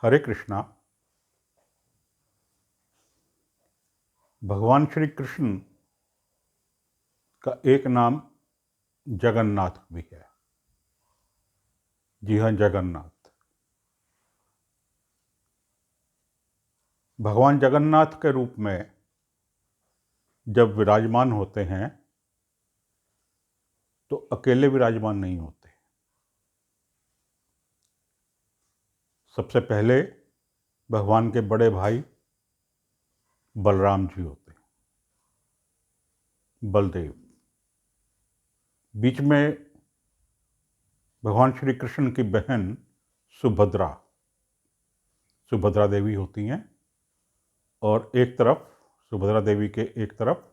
हरे कृष्णा। भगवान श्री कृष्ण का एक नाम जगन्नाथ भी है। जी हाँ, जगन्नाथ। भगवान जगन्नाथ के रूप में जब विराजमान होते हैं तो अकेले विराजमान नहीं होते। सबसे पहले भगवान के बड़े भाई बलराम जी होते हैं, बलदेव। बीच में भगवान श्री कृष्ण की बहन सुभद्रा देवी होती हैं और एक तरफ सुभद्रा देवी के एक तरफ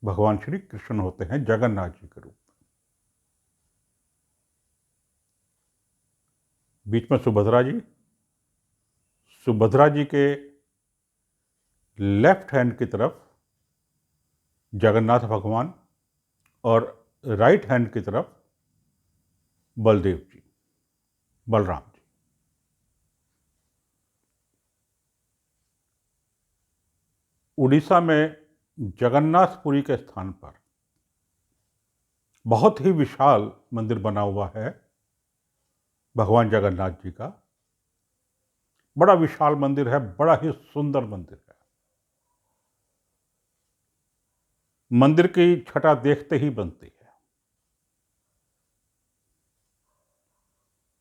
भगवान श्री कृष्ण होते हैं जगन्नाथ जी के रूप में। बीच में सुभद्रा जी के लेफ्ट हैंड की तरफ जगन्नाथ भगवान और राइट हैंड की तरफ बलराम जी। उड़ीसा में जगन्नाथपुरी के स्थान पर बहुत ही विशाल मंदिर बना हुआ है भगवान जगन्नाथ जी का। बड़ा विशाल मंदिर है, बड़ा ही सुंदर मंदिर है। मंदिर की छटा देखते ही बनती है।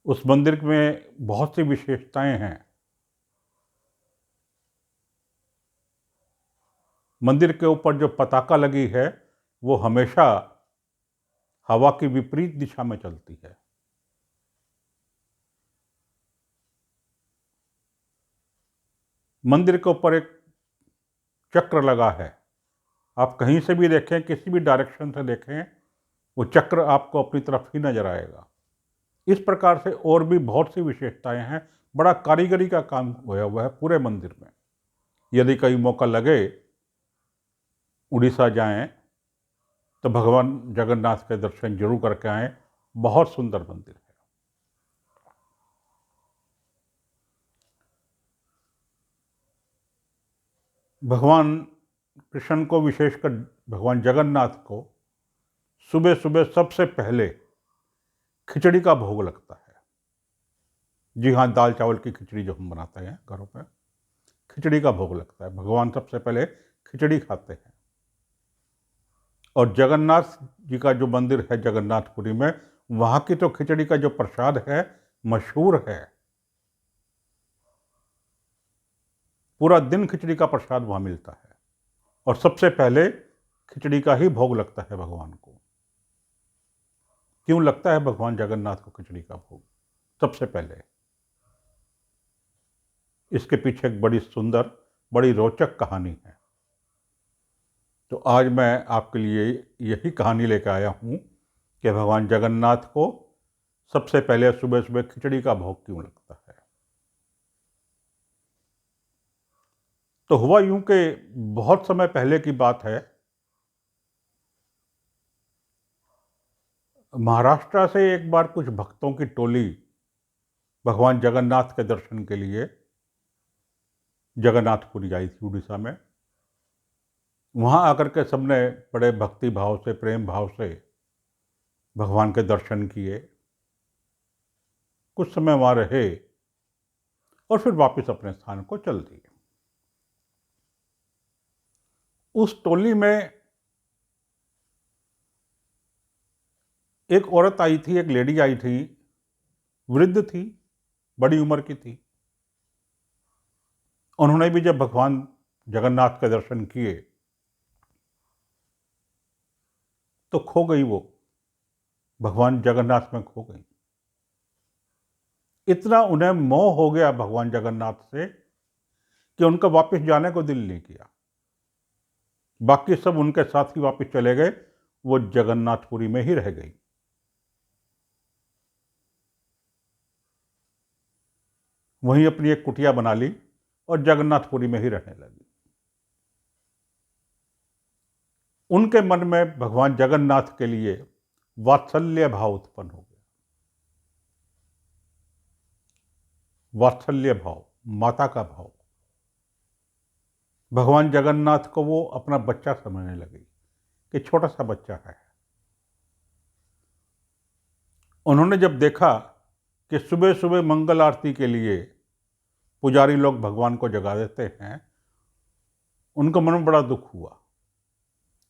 उस मंदिर में बहुत सी विशेषताएं हैं। मंदिर के ऊपर जो पताका लगी है वो हमेशा हवा की विपरीत दिशा में चलती है। मंदिर के ऊपर एक चक्र लगा है। आप कहीं से भी देखें, किसी भी डायरेक्शन से देखें, वो चक्र आपको अपनी तरफ ही नजर आएगा। इस प्रकार से और भी बहुत सी विशेषताएं हैं। बड़ा कारीगरी का काम होया हुआ है पूरे मंदिर में। यदि कहीं मौका लगे उड़ीसा जाएं तो भगवान जगन्नाथ के दर्शन जरूर करके आएं। बहुत सुंदर मंदिर है। भगवान कृष्ण को, विशेषकर भगवान जगन्नाथ को, सुबह सुबह सबसे पहले खिचड़ी का भोग लगता है। जी हाँ, दाल चावल की खिचड़ी जो हम बनाते हैं घरों में, खिचड़ी का भोग लगता है। भगवान सबसे पहले खिचड़ी खाते हैं। और जगन्नाथ जी का जो मंदिर है जगन्नाथपुरी में, वहाँ की तो खिचड़ी का जो प्रसाद है मशहूर है। पूरा दिन खिचड़ी का प्रसाद वहाँ मिलता है और सबसे पहले खिचड़ी का ही भोग लगता है भगवान को। क्यों लगता है भगवान जगन्नाथ को खिचड़ी का भोग सबसे पहले? इसके पीछे एक बड़ी सुंदर, बड़ी रोचक कहानी है। तो आज मैं आपके लिए यही कहानी लेकर आया हूँ कि भगवान जगन्नाथ को सबसे पहले सुबह सुबह खिचड़ी का भोग क्यों लगता है। तो हुआ यूं कि बहुत समय पहले की बात है। महाराष्ट्र से एक बार कुछ भक्तों की टोली भगवान जगन्नाथ के दर्शन के लिए जगन्नाथपुरी आई थी, उड़ीसा में। वहां आकर के सबने बड़े भक्ति भाव से, प्रेम भाव से भगवान के दर्शन किए। कुछ समय वहां रहे और फिर वापस अपने स्थान को चल दिए। उस टोली में एक औरत आई थी, एक लेडी आई थी, वृद्ध थी, बड़ी उम्र की थी। उन्होंने भी जब भगवान जगन्नाथ के दर्शन किए तो खो गई। वो भगवान जगन्नाथ में खो गई। इतना उन्हें मोह हो गया भगवान जगन्नाथ से कि उनका वापस जाने को दिल नहीं किया। बाकी सब उनके साथ ही वापस चले गए, वो जगन्नाथपुरी में ही रह गई। वहीं अपनी एक कुटिया बना ली और जगन्नाथपुरी में ही रहने लगी। उनके मन में भगवान जगन्नाथ के लिए वात्सल्य भाव उत्पन्न हो गया। वात्सल्य भाव, माता का भाव, भगवान जगन्नाथ को वो अपना बच्चा समझने लगी कि छोटा सा बच्चा है। उन्होंने जब देखा कि सुबह सुबह मंगल आरती के लिए पुजारी लोग भगवान को जगा देते हैं, उनको मन में बड़ा दुख हुआ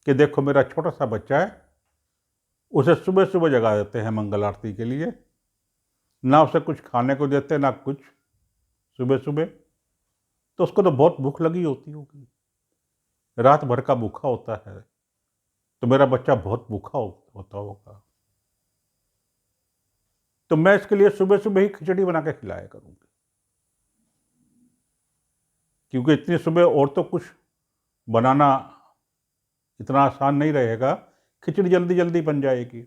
कि देखो मेरा छोटा सा बच्चा है, उसे सुबह सुबह जगा देते हैं मंगल आरती के लिए, ना उसे कुछ खाने को देते ना कुछ सुबह सुबह, तो उसको तो बहुत भूख लगी होती होगी, रात भर का भूखा होता है, तो मेरा बच्चा बहुत भूखा होता होगा, तो मैं इसके लिए सुबह सुबह ही खिचड़ी बना के खिलाया करूंगी, क्योंकि इतनी सुबह और तो कुछ बनाना इतना आसान नहीं रहेगा, खिचड़ी जल्दी जल्दी बन जाएगी।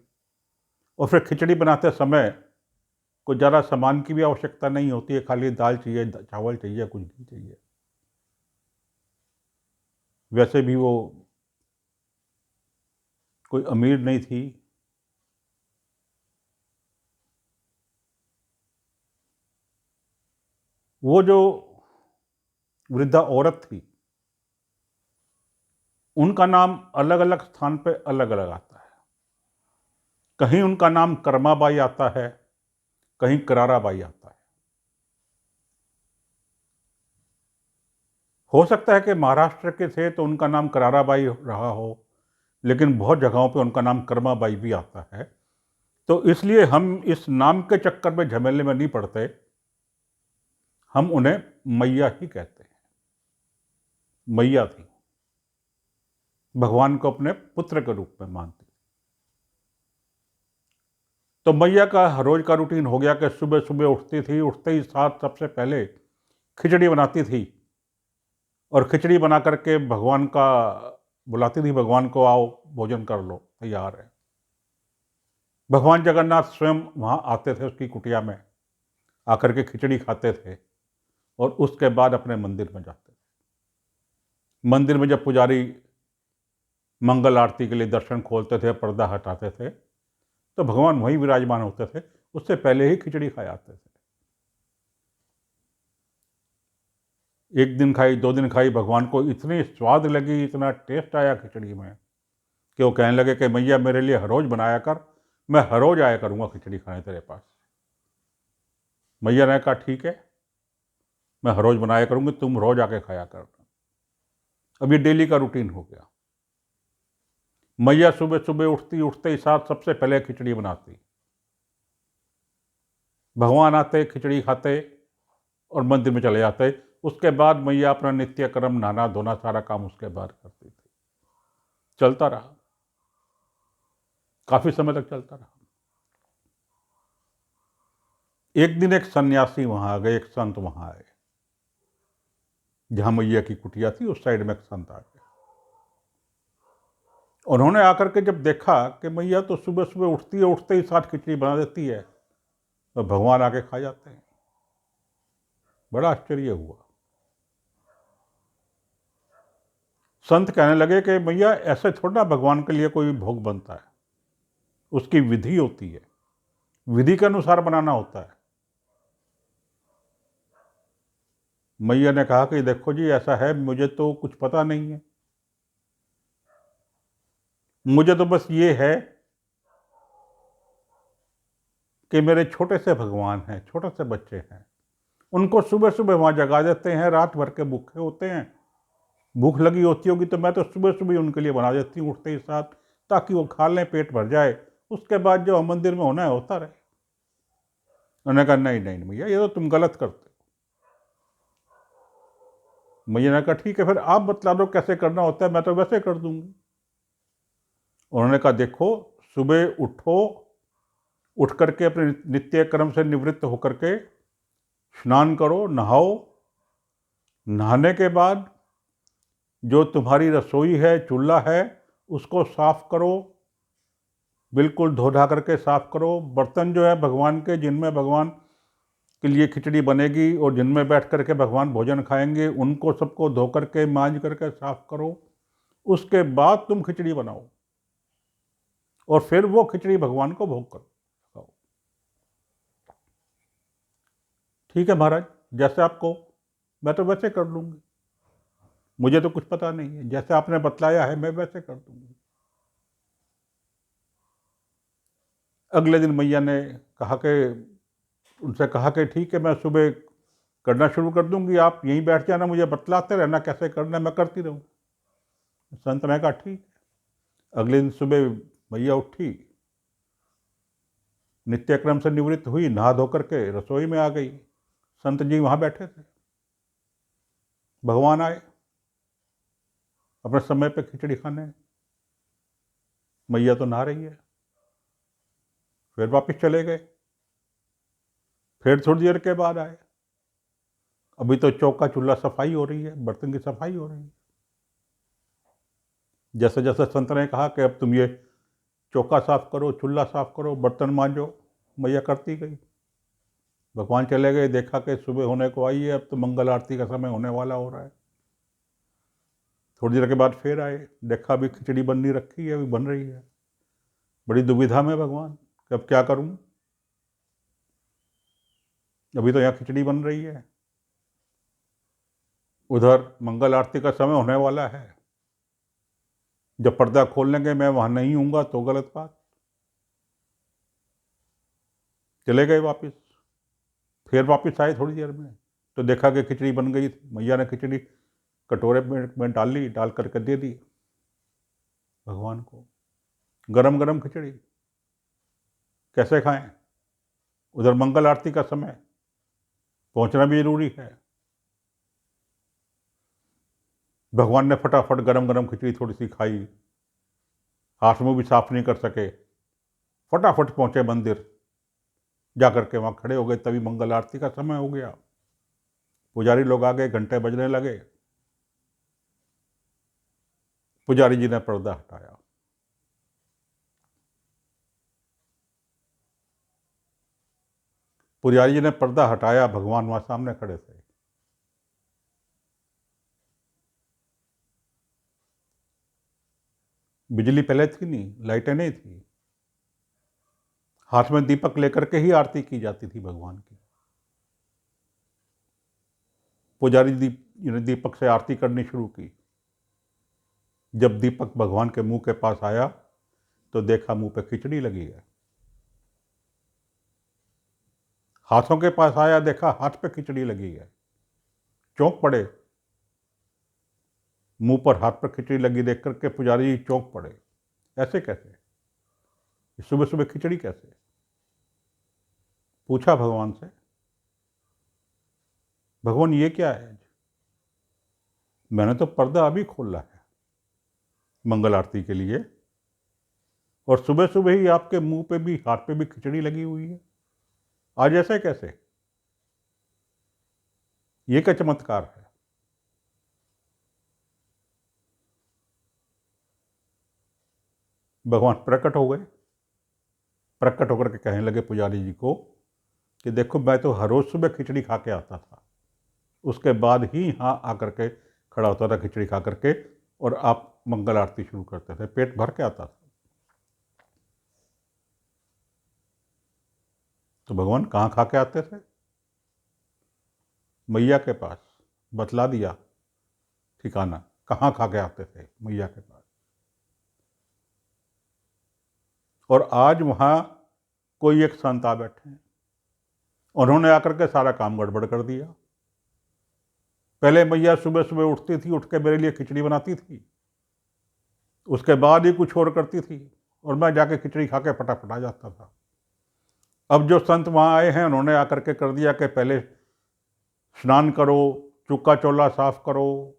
और फिर खिचड़ी बनाते समय कुछ ज़्यादा सामान की भी आवश्यकता नहीं होती है, खाली दाल चाहिए, चावल चाहिए, कुछ भी चाहिए। वैसे भी वो कोई अमीर नहीं थी, वो जो वृद्धा औरत थी, उनका नाम अलग अलग स्थान पे अलग अलग आता है। कहीं उनका नाम कर्माबाई आता है, कहीं कराराबाई आता है। हो सकता है कि महाराष्ट्र के थे तो उनका नाम कराराबाई रहा हो, लेकिन बहुत जगहों पे उनका नाम कर्माबाई भी आता है। तो इसलिए हम इस नाम के चक्कर में झमेले में नहीं पड़ते, हम उन्हें मैया ही कहते हैं। मैया थी, भगवान को अपने पुत्र के रूप में मानती। तो मैया का हर रोज का रूटीन हो गया कि सुबह सुबह उठती थी, उठते ही साथ सबसे पहले खिचड़ी बनाती थी, और खिचड़ी बना करके भगवान का बुलाती थी, भगवान को आओ भोजन कर लो, तैयार है। भगवान जगन्नाथ स्वयं वहाँ आते थे उसकी कुटिया में, आकर के खिचड़ी खाते थे और उसके बाद अपने मंदिर में जाते थे। मंदिर में जब पुजारी मंगल आरती के लिए दर्शन खोलते थे, पर्दा हटाते थे, तो भगवान वहीं विराजमान होते थे, उससे पहले ही खिचड़ी खाए आते थे। एक दिन खाई, 2 दिन खाई, भगवान को इतनी स्वाद लगी, इतना टेस्ट आया खिचड़ी में कि वो कहने लगे कि मैया मेरे लिए हर रोज़ बनाया कर, मैं हर रोज़ आया करूँगा खिचड़ी खाने तेरे पास। मैया ने कहा ठीक है, मैं हर रोज़ बनाया करूँगी, तुम रोज़ आके खाया करना। अब ये डेली का रूटीन हो गया। मैया सुबह सुबह उठते ही साथ सबसे पहले खिचड़ी बनाती, भगवान आते, खिचड़ी खाते और मंदिर में चले जाते। उसके बाद मैया अपना नित्य कर्म, नहाना धोना, सारा काम उसके बाद करती थी। चलता रहा, काफी समय तक चलता रहा। एक दिन एक सन्यासी वहां आ गए, एक संत वहां आए, जहां मैया की कुटिया थी उस साइड में एक संत आ गए। उन्होंने आकर के जब देखा कि मैया तो सुबह सुबह उठती है, उठते ही साथ खिचड़ी बना देती है, तो भगवान आके खा जाते हैं। बड़ा आश्चर्य हुआ। संत कहने लगे कि मैया ऐसे थोड़ा भगवान के लिए कोई भोग बनता है, उसकी विधि होती है, विधि के अनुसार बनाना होता है। मैया ने कहा कि देखो जी ऐसा है, मुझे तो कुछ पता नहीं है, मुझे तो बस ये है कि मेरे छोटे से भगवान हैं, छोटे से बच्चे हैं, उनको सुबह सुबह वहाँ जगा देते हैं, रात भर के भूखे होते हैं, भूख लगी होती होगी तो मैं तो सुबह सुबह उनके लिए बना देती हूँ उठते ही साथ, ताकि वो खा लें, पेट भर जाए, उसके बाद जो मंदिर में होना है होता रहे। उन्होंने कहा नहीं नहीं भैया, ये तो तुम गलत करते हो। मैया ने कहा ठीक है, फिर आप बतला दो कैसे करना होता है, मैं तो वैसे कर दूंगी। उन्होंने कहा देखो, सुबह उठो, उठ करके अपने नित्य कर्म से निवृत्त होकर के स्नान करो, नहाओ, नहाने के बाद जो तुम्हारी रसोई है, चूल्हा है, उसको साफ करो, बिल्कुल धो धा करके साफ करो। बर्तन जो है भगवान के, जिनमें भगवान के लिए खिचड़ी बनेगी और जिनमें बैठ करके भगवान भोजन खाएंगे, उनको सबको धो करके मांज करके साफ करो। उसके बाद तुम खिचड़ी बनाओ और फिर वो खिचड़ी भगवान को भोग करो। ठीक है महाराज, जैसे आप कहो, मैं तो वैसे कर लूँगी, मुझे तो कुछ पता नहीं है, जैसे आपने बतलाया है मैं वैसे कर दूँगी। अगले दिन मैया ने कहा कि उनसे कहा कि ठीक है, मैं सुबह करना शुरू कर दूंगी, आप यहीं बैठ जाना, मुझे बतलाते रहना कैसे करना है, मैं करती रहूँ। संत ने कहा ठीक है। अगले दिन सुबह मैया उठी, नित्यक्रम से निवृत्त हुई, नहा धो करके रसोई में आ गई। संत जी वहाँ बैठे थे। भगवान आए अपने समय पे खिचड़ी खाने। मैया तो नहा रही है, फिर वापस चले गए। फिर थोड़ी देर के बाद आए। अभी तो चौका चूल्हा सफाई हो रही है, बर्तन की सफाई हो रही है। जैसे जैसे संत ने कहा कि अब तुम ये चौका साफ करो, चूल्हा साफ करो, बर्तन मांजो, मैया करती गई। भगवान चले गए, देखा कि सुबह होने को आई है, अब तो मंगल आरती का समय होने वाला हो रहा है। थोड़ी देर के बाद फिर आए, देखा अभी खिचड़ी बननी रखी है, अभी बन रही है। बड़ी दुविधा में भगवान कि अब क्या करूं, अभी तो यहाँ खिचड़ी बन रही है, उधर मंगल आरती का समय होने वाला है। जब पर्दा खोल लेंगे मैं वहां नहीं हूँगा तो गलत बात। चले गए वापस। फिर वापस आए थोड़ी देर में, तो देखा कि खिचड़ी बन गई थी। मैया ने खिचड़ी कटोरे में डाली, डाल करके दे दी भगवान को। गरम गरम खिचड़ी कैसे खाएं, उधर मंगल आरती का समय, पहुंचना भी जरूरी है। भगवान ने फटाफट गरम गरम खिचड़ी थोड़ी सी खाई, हाथ मुंह भी साफ नहीं कर सके, फटाफट पहुंचे मंदिर। जाकर के वहां खड़े हो गए, तभी मंगल आरती का समय हो गया। पुजारी लोग आ गए, घंटे बजने लगे। पुजारी जी ने पर्दा हटाया। पुजारी जी ने पर्दा हटाया, भगवान वहां सामने खड़े थे। बिजली पहले थी नहीं, लाइटें नहीं थी। हाथ में दीपक लेकर के ही आरती की जाती थी भगवान की। पुजारी ने दीपक से आरती करनी शुरू की। जब दीपक भगवान के मुंह के पास आया तो देखा मुंह पे खिचड़ी लगी है। हाथों के पास आया, देखा हाथ पे खिचड़ी लगी है। चौंक पड़े। मुंह पर हाथ पर खिचड़ी लगी देख करके पुजारी जी चौंक पड़े। ऐसे कैसे, सुबह सुबह खिचड़ी कैसे? पूछा भगवान से, भगवान ये क्या है? मैंने तो पर्दा अभी खोला है मंगल आरती के लिए, और सुबह सुबह ही आपके मुंह पे भी, हाथ पे भी खिचड़ी लगी हुई है। आज ऐसे कैसे? ये क्या चमत्कार है? भगवान प्रकट हो गए। प्रकट होकर के कहने लगे पुजारी जी को कि देखो, मैं तो हर रोज सुबह खिचड़ी खा के आता था, उसके बाद ही यहाँ आकर के खड़ा होता था खिचड़ी खा करके, और आप मंगल आरती शुरू करते थे, पेट भर के आता था। तो भगवान कहाँ खा के आते थे? मैया के पास। बतला दिया ठिकाना, कहाँ खा के आते थे? मैया के पास। और आज वहाँ कोई एक संत आ बैठे हैं, उन्होंने आकर के सारा काम गड़बड़ कर दिया। पहले मैया सुबह सुबह उठती थी, उठ के मेरे लिए खिचड़ी बनाती थी, उसके बाद ही कुछ और करती थी, और मैं जाके खिचड़ी खा के फटाफट आ जाता था। अब जो संत वहाँ आए हैं, उन्होंने आकर के कर दिया कि पहले स्नान करो, चुक्का चौला साफ करो,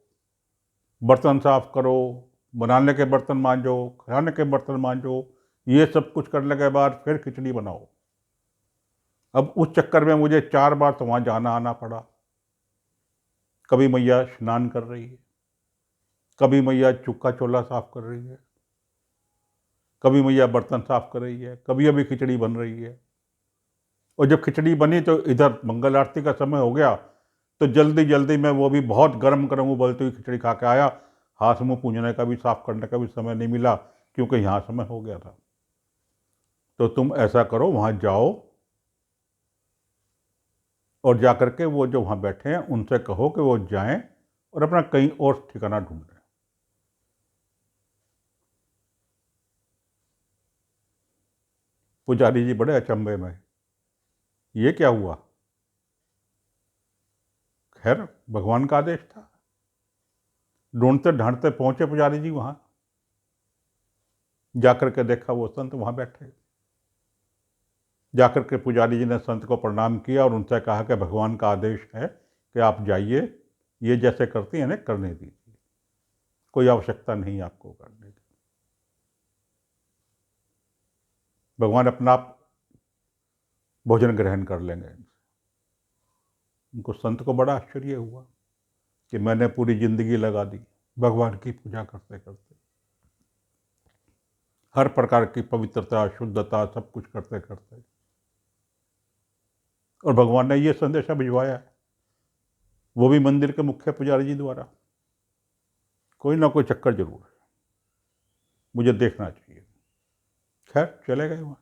बर्तन साफ करो, बनाने के बर्तन मांजो, खाने के बर्तन मांजो, ये सब कुछ करने के बाद फिर खिचड़ी बनाओ। अब उस चक्कर में मुझे 4 बार तो वहाँ जाना आना पड़ा। कभी मैया स्नान कर रही है, कभी मैया चुक्का चौला साफ कर रही है, कभी मैया बर्तन साफ कर रही है, कभी अभी खिचड़ी बन रही है। और जब खिचड़ी बनी तो इधर मंगल आरती का समय हो गया, तो जल्दी जल्दी में वो भी बहुत गर्म गर्म उबलती हुई खिचड़ी खा के आया। हाथ मुंह पूंजने का भी, साफ करने का भी समय नहीं मिला, क्योंकि यहाँ समय हो गया था। तो तुम ऐसा करो, वहाँ जाओ और जाकर के वो जो वहाँ बैठे हैं उनसे कहो कि वो जाएं और अपना कहीं और ठिकाना ढूंढें। पुजारी जी बड़े अचंभे में, ये क्या हुआ? खैर, भगवान का आदेश था। ढूंढते ढांढते पहुंचे पुजारी जी वहां, जाकर के देखा वो संत वहां बैठे। जाकर के पुजारी जी ने संत को प्रणाम किया और उनसे कहा कि भगवान का आदेश है कि आप जाइए, ये जैसे करती हैं ना करने दीजिए, कोई आवश्यकता नहीं आपको करने की। भगवान अपना आप भोजन ग्रहण कर लेंगे। उनको संत को बड़ा आश्चर्य हुआ कि मैंने पूरी जिंदगी लगा दी भगवान की पूजा करते करते, हर प्रकार की पवित्रता शुद्धता सब कुछ करते करते, और भगवान ने ये संदेशा भिजवाया है, वो भी मंदिर के मुख्य पुजारी जी द्वारा। कोई ना कोई चक्कर जरूर है, मुझे देखना चाहिए। खैर चले गए वहां।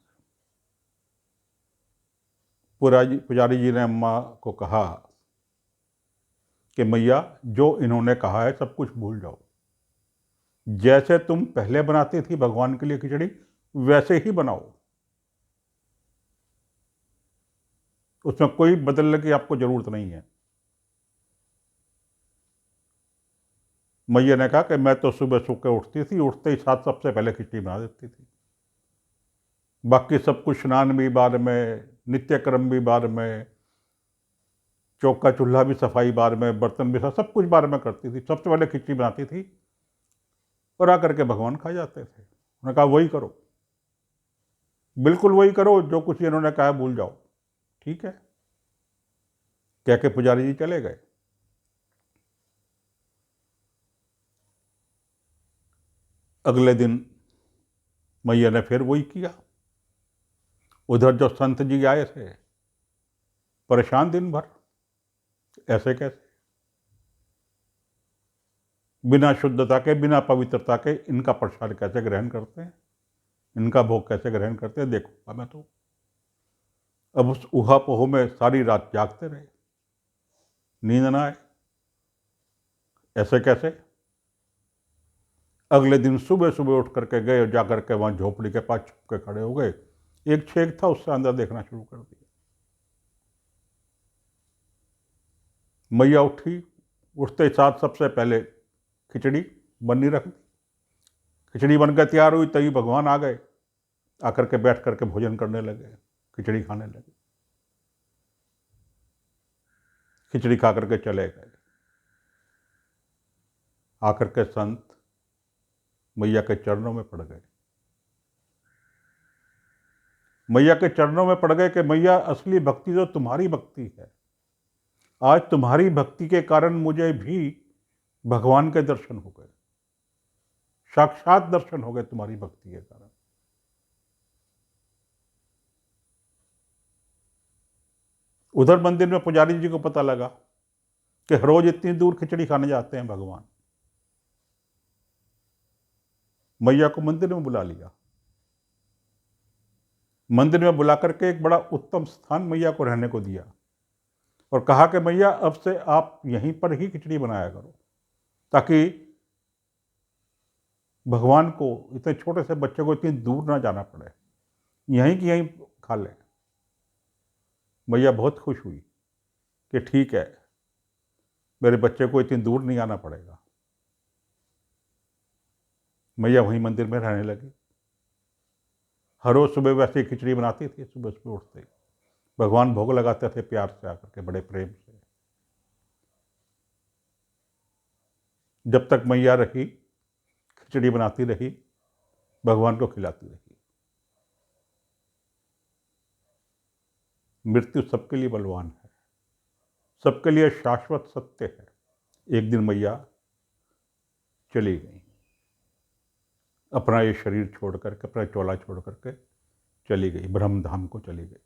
पुजारी जी ने अम्मा को कहा कि मैया, जो इन्होंने कहा है सब कुछ भूल जाओ, जैसे तुम पहले बनाती थी भगवान के लिए खिचड़ी वैसे ही बनाओ, उसमें कोई बदलने की आपको जरूरत नहीं है। मैया ने कहा कि मैं तो सुबह सो के उठती थी, उठते ही साथ सबसे पहले खिचड़ी बना देती थी, बाकी सब कुछ स्नान भी बाद में, नित्य कर्म भी बाद में, चौका चूल्हा भी सफाई बाद में, बर्तन भी सब कुछ बाद में करती थी, सबसे पहले खिचड़ी बनाती थी और आकर के भगवान खा जाते थे। उन्होंने कहा वही करो, बिल्कुल वही करो, जो कुछ इन्होंने कहा भूल जाओ। ठीक है, कह के पुजारी जी चले गए। अगले दिन मैया ने फिर वही किया। उधर जो संत जी आए थे परेशान दिन भर, ऐसे कैसे, बिना शुद्धता के बिना पवित्रता के इनका प्रसाद कैसे ग्रहण करते हैं, इनका भोग कैसे ग्रहण करते हैं, देखो मैं तो। अब उस ऊहापोह में सारी रात जागते रहे, नींद ना आए, ऐसे कैसे। अगले दिन सुबह सुबह उठ करके गए और जाकर के वहां झोपड़ी के पास छुप के खड़े हो गए। एक छेद था, उससे अंदर देखना शुरू कर दिया। मैया उठी, उठते ही साथ सबसे पहले खिचड़ी बननी रख दी। खिचड़ी बनकर तैयार हुई तभी भगवान आ गए, आकर के बैठ करके भोजन करने लगे, खिचड़ी खाने लगे। खिचड़ी खा करके चले गए। आकर के संत मैया के चरणों में पड़ गए। मैया के चरणों में पड़ गए कि मैया, असली भक्ति तो तुम्हारी भक्ति है। आज तुम्हारी भक्ति के कारण मुझे भी भगवान के दर्शन हो गए, साक्षात दर्शन हो गए तुम्हारी भक्ति के कारण। उधर मंदिर में पुजारी जी को पता लगा कि रोज इतनी दूर खिचड़ी खाने जाते हैं भगवान। मैया को मंदिर में बुला लिया। मंदिर में बुला करके एक बड़ा उत्तम स्थान मैया को रहने को दिया और कहा कि मैया, अब से आप यहीं पर ही खिचड़ी बनाया करो, ताकि भगवान को, इतने छोटे से बच्चे को इतनी दूर ना जाना पड़े, यहीं की यहीं खा लें। मैया बहुत खुश हुई कि ठीक है, मेरे बच्चे को इतनी दूर नहीं आना पड़ेगा। मैया वहीं मंदिर में रहने लगी। हर रोज सुबह वैसे ही खिचड़ी बनाती थी, सुबह सुबह उठते ही भगवान भोग लगाते थे प्यार से आकर के, बड़े प्रेम से। जब तक मैया रही खिचड़ी बनाती रही, भगवान को खिलाती रही। मृत्यु सबके लिए बलवान है, सबके लिए शाश्वत सत्य है। एक दिन मैया चली गई, अपना ये शरीर छोड़ करके, अपना चोला छोड़ करके चली गई, ब्रह्म धाम को चली गई।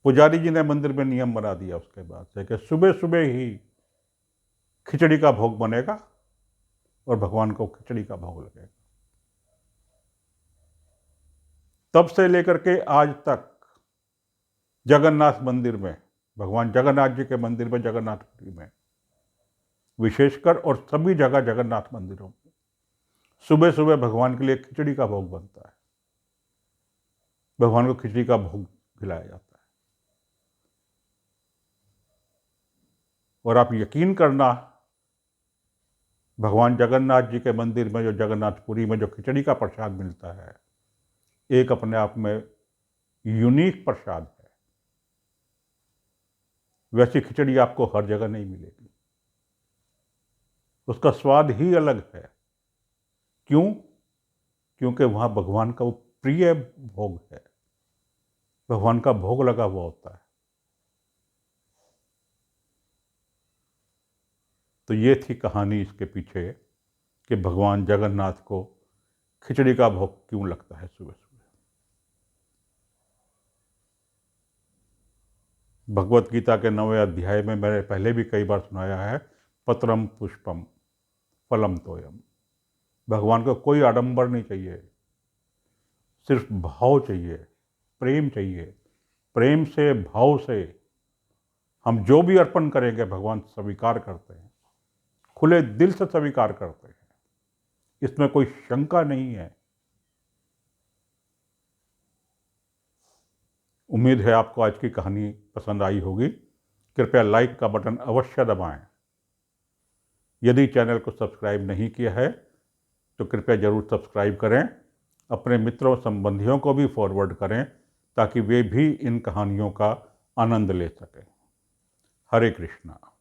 पुजारी जी ने मंदिर में नियम बना दिया उसके बाद से कि सुबह सुबह ही खिचड़ी का भोग बनेगा और भगवान को खिचड़ी का भोग लगेगा। तब से लेकर के आज तक जगन्नाथ मंदिर में, भगवान जगन्नाथ जी के मंदिर में, जगन्नाथपुरी में विशेषकर, और सभी जगह जगन्नाथ मंदिरों में सुबह सुबह भगवान के लिए खिचड़ी का भोग बनता है। भगवान को खिचड़ी का भोग खिलाया जाता है। और आप यकीन करना, भगवान जगन्नाथ जी के मंदिर में जो जगन्नाथपुरी में जो खिचड़ी का प्रसाद मिलता है, एक अपने आप में यूनिक प्रसाद है। वैसी खिचड़ी आपको हर जगह नहीं मिलेगी। उसका स्वाद ही अलग है। क्यों? क्योंकि वहां भगवान का वो प्रिय भोग है, भगवान का भोग लगा हुआ होता है। तो ये थी कहानी इसके पीछे कि भगवान जगन्नाथ को खिचड़ी का भोग क्यों लगता है सुबह सुबह। भगवत गीता के 9वें अध्याय में मैंने पहले भी कई बार सुनाया है, पत्रम पुष्पम फलम तोयम। भगवान को कोई आडंबर नहीं चाहिए, सिर्फ भाव चाहिए, प्रेम चाहिए। प्रेम से, भाव से हम जो भी अर्पण करेंगे भगवान स्वीकार करते हैं, खुले दिल से स्वीकार करते हैं। इसमें कोई शंका नहीं है। उम्मीद है आपको आज की कहानी पसंद आई होगी। कृपया लाइक का बटन अवश्य दबाएं। यदि चैनल को सब्सक्राइब नहीं किया है तो कृपया जरूर सब्सक्राइब करें। अपने मित्रों संबंधियों को भी फॉरवर्ड करें ताकि वे भी इन कहानियों का आनंद ले सकें। हरे कृष्णा।